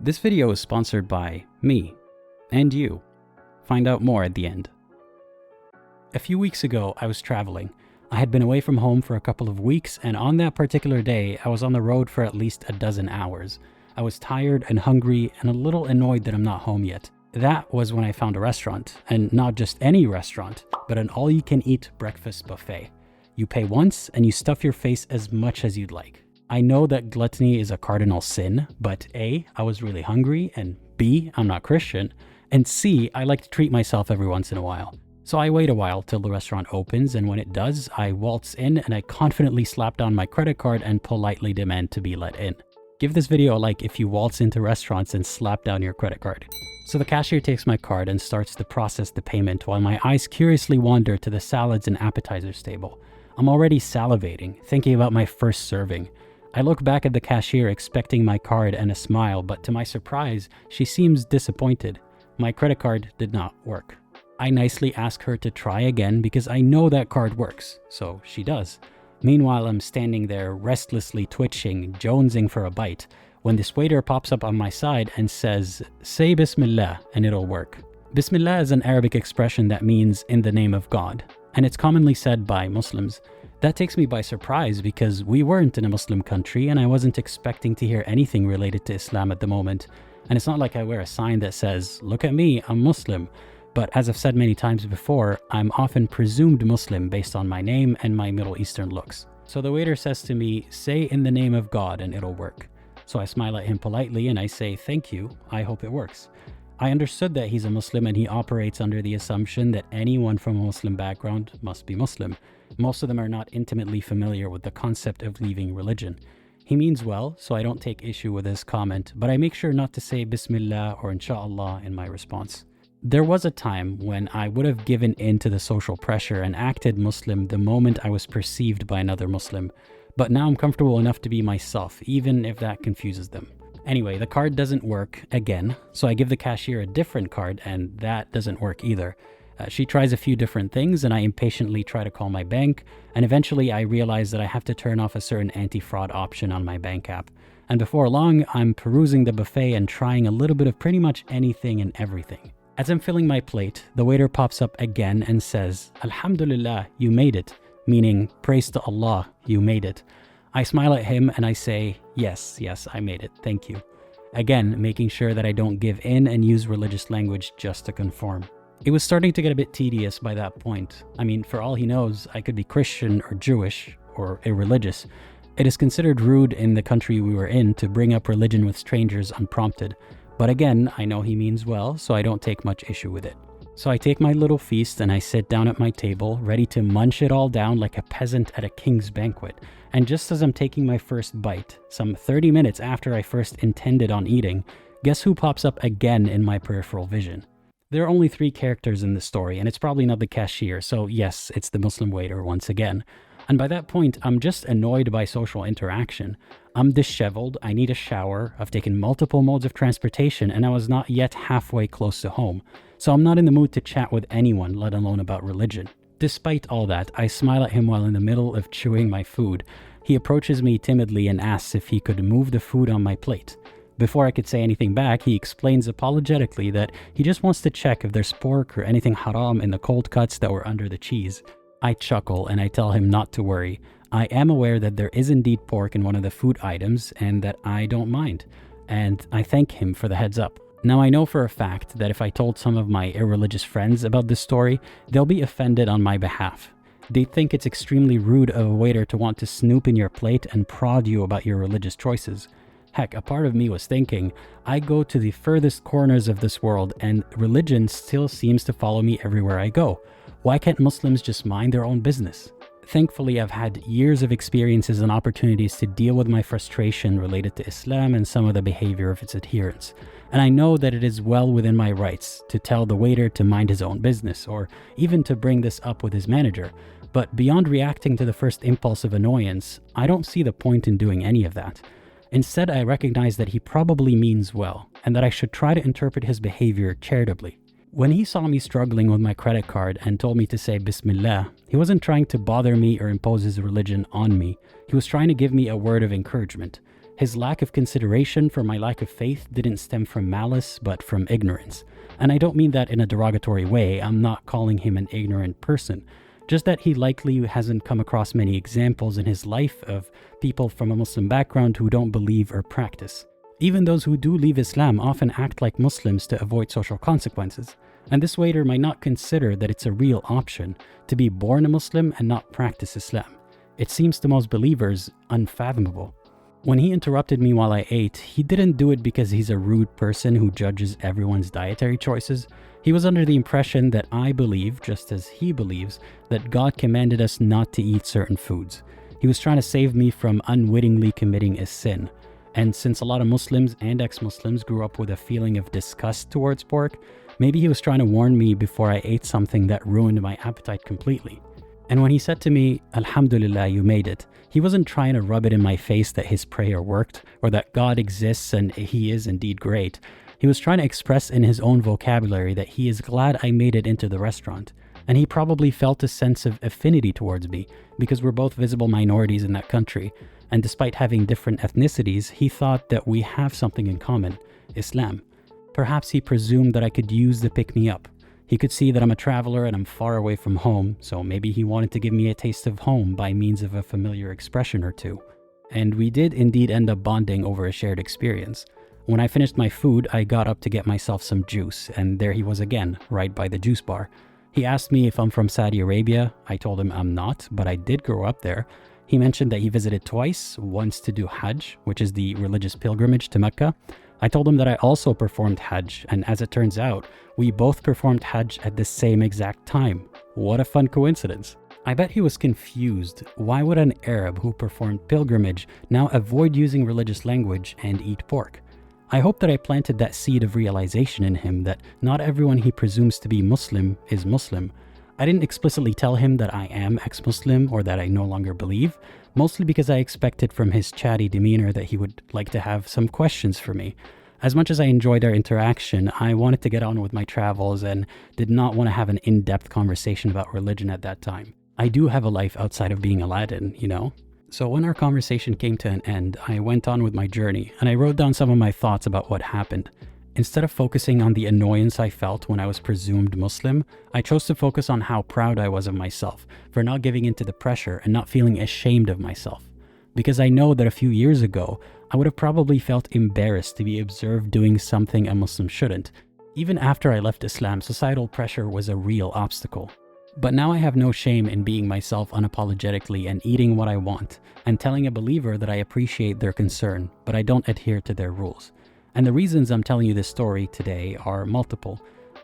This video is sponsored by me and you. Find out more at the end. A few weeks ago, I was traveling. I had been away from home for a couple of weeks, and on that particular day, I was on the road for at least a dozen hours. I was tired and hungry and a little annoyed that I'm not home yet. That was when I found a restaurant, and not just any restaurant, but an all-you-can-eat breakfast buffet. You pay once and you stuff your face as much as you'd like. I know that gluttony is a cardinal sin, but A, I was really hungry, and B, I'm not Christian, and C, I like to treat myself every once in a while. So I wait a while till the restaurant opens, and when it does, I waltz in and I confidently slap down my credit card and politely demand to be let in. Give this video a like if you waltz into restaurants and slap down your credit card. So the cashier takes my card and starts to process the payment while my eyes curiously wander to the salads and appetizers table. I'm already salivating, thinking about my first serving. I look back at the cashier expecting my card and a smile, but to my surprise, she seems disappointed. My credit card did not work. I nicely ask her to try again because I know that card works, so she does. Meanwhile, I'm standing there restlessly twitching, jonesing for a bite, when this waiter pops up on my side and says, "Say Bismillah and it'll work." Bismillah is an Arabic expression that means "in the name of God," and it's commonly said by Muslims. That takes me by surprise because we weren't in a Muslim country and I wasn't expecting to hear anything related to Islam at the moment. And it's not like I wear a sign that says, "Look at me, I'm Muslim." But as I've said many times before, I'm often presumed Muslim based on my name and my Middle Eastern looks. So the waiter says to me, "Say in the name of God and it'll work." So I smile at him politely and I say, "Thank you, I hope it works." I understood that he's a Muslim and he operates under the assumption that anyone from a Muslim background must be Muslim. Most of them are not intimately familiar with the concept of leaving religion. He means well, so I don't take issue with his comment, but I make sure not to say Bismillah or Inshallah in my response. There was a time when I would have given in to the social pressure and acted Muslim the moment I was perceived by another Muslim, but now I'm comfortable enough to be myself, even if that confuses them. Anyway, the card doesn't work again, so I give the cashier a different card and that doesn't work either. She tries a few different things and I impatiently try to call my bank, and eventually I realize that I have to turn off a certain anti-fraud option on my bank app. And before long, I'm perusing the buffet and trying a little bit of pretty much anything and everything. As I'm filling my plate, the waiter pops up again and says, "Alhamdulillah, you made it," meaning praise to Allah, you made it. I smile at him and I say, yes, I made it, thank you. Again, making sure that I don't give in and use religious language just to conform. It was starting to get a bit tedious by that point. I mean, for all he knows, I could be Christian or Jewish or irreligious. It is considered rude in the country we were in to bring up religion with strangers unprompted. But again, I know he means well, so I don't take much issue with it. So I take my little feast and I sit down at my table, ready to munch it all down like a peasant at a king's banquet. And just as I'm taking my first bite, some 30 minutes after I first intended on eating, guess who pops up again in my peripheral vision? There are only 3 characters in the story, and it's probably not the cashier, so yes, it's the Muslim waiter once again. And by that point, I'm just annoyed by social interaction. I'm disheveled, I need a shower, I've taken multiple modes of transportation, and I was not yet halfway close to home. So I'm not in the mood to chat with anyone, let alone about religion. Despite all that, I smile at him while in the middle of chewing my food. He approaches me timidly and asks if he could move the food on my plate. Before I could say anything back, he explains apologetically that he just wants to check if there's pork or anything haram in the cold cuts that were under the cheese. I chuckle and I tell him not to worry. I am aware that there is indeed pork in one of the food items and that I don't mind. And I thank him for the heads up. Now I know for a fact that if I told some of my irreligious friends about this story, they'll be offended on my behalf. They think it's extremely rude of a waiter to want to snoop in your plate and prod you about your religious choices. Heck, a part of me was thinking, I go to the furthest corners of this world and religion still seems to follow me everywhere I go. Why can't Muslims just mind their own business? Thankfully, I've had years of experiences and opportunities to deal with my frustration related to Islam and some of the behavior of its adherents. And I know that it is well within my rights to tell the waiter to mind his own business, or even to bring this up with his manager. But beyond reacting to the first impulse of annoyance, I don't see the point in doing any of that. Instead, I recognize that he probably means well, and that I should try to interpret his behavior charitably. When he saw me struggling with my credit card and told me to say Bismillah, he wasn't trying to bother me or impose his religion on me. He was trying to give me a word of encouragement. His lack of consideration for my lack of faith didn't stem from malice, but from ignorance. And I don't mean that in a derogatory way. I'm not calling him an ignorant person. Just that he likely hasn't come across many examples in his life of people from a Muslim background who don't believe or practice. Even those who do leave Islam often act like Muslims to avoid social consequences. And this waiter might not consider that it's a real option to be born a Muslim and not practice Islam. It seems to most believers unfathomable. When he interrupted me while I ate, he didn't do it because he's a rude person who judges everyone's dietary choices. He was under the impression that I believe, just as he believes, that God commanded us not to eat certain foods. He was trying to save me from unwittingly committing a sin. And since a lot of Muslims and ex-Muslims grew up with a feeling of disgust towards pork, maybe he was trying to warn me before I ate something that ruined my appetite completely. And when he said to me, "Alhamdulillah, you made it," he wasn't trying to rub it in my face that his prayer worked or that God exists and he is indeed great. He was trying to express in his own vocabulary that he is glad I made it into the restaurant. And he probably felt a sense of affinity towards me because we're both visible minorities in that country. And despite having different ethnicities, he thought that we have something in common, Islam. Perhaps he presumed that I could use the pick-me-up. He could see that I'm a traveler and I'm far away from home, so maybe he wanted to give me a taste of home by means of a familiar expression or two. And we did indeed end up bonding over a shared experience. When I finished my food, I got up to get myself some juice, and there he was again, right by the juice bar. He asked me if I'm from Saudi Arabia. I told him I'm not, but I did grow up there. He mentioned that he visited twice, once to do Hajj, which is the religious pilgrimage to Mecca. I told him that I also performed Hajj, and as it turns out, we both performed Hajj at the same exact time. What a fun coincidence. I bet he was confused. Why would an Arab who performed pilgrimage now avoid using religious language and eat pork? I hope that I planted that seed of realization in him that not everyone he presumes to be Muslim is Muslim. I didn't explicitly tell him that I am ex-Muslim or that I no longer believe, mostly because I expected from his chatty demeanor that he would like to have some questions for me. As much as I enjoyed our interaction, I wanted to get on with my travels and did not want to have an in-depth conversation about religion at that time. I do have a life outside of being Aladdin, you know? So when our conversation came to an end, I went on with my journey and I wrote down some of my thoughts about what happened. Instead of focusing on the annoyance I felt when I was presumed Muslim, I chose to focus on how proud I was of myself for not giving into the pressure and not feeling ashamed of myself. Because I know that a few years ago, I would have probably felt embarrassed to be observed doing something a Muslim shouldn't. Even after I left Islam, societal pressure was a real obstacle. But now I have no shame in being myself unapologetically and eating what I want, and telling a believer that I appreciate their concern, but I don't adhere to their rules. And the reasons I'm telling you this story today are multiple.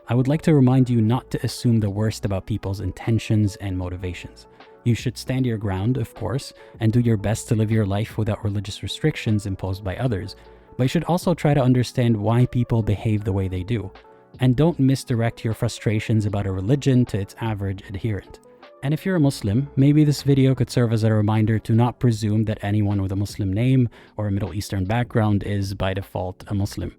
I would like to remind you not to assume the worst about people's intentions and motivations. You should stand your ground, of course, and do your best to live your life without religious restrictions imposed by others. But you should also try to understand why people behave the way they do. And don't misdirect your frustrations about a religion to its average adherent. And if you're a Muslim, maybe this video could serve as a reminder to not presume that anyone with a Muslim name or a Middle Eastern background is by default a Muslim.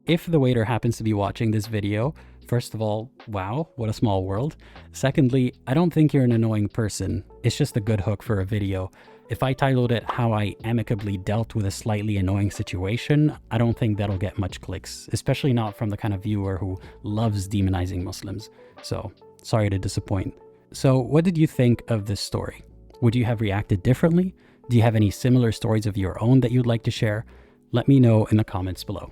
If the waiter happens to be watching this video, first of all, wow, what a small world. Secondly, I don't think you're an annoying person. It's just a good hook for a video. If I titled it "How I Amicably Dealt with a Slightly Annoying Situation," I don't think that'll get much clicks, especially not from the kind of viewer who loves demonizing Muslims. So, sorry to disappoint. So, what did you think of this story? Would you have reacted differently? Do you have any similar stories of your own that you'd like to share? Let me know in the comments below.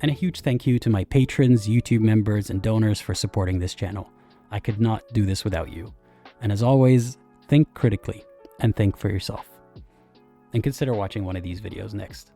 And a huge thank you to my patrons, YouTube members, and donors for supporting this channel. I could not do this without you. And as always, think critically and think for yourself. And consider watching one of these videos next.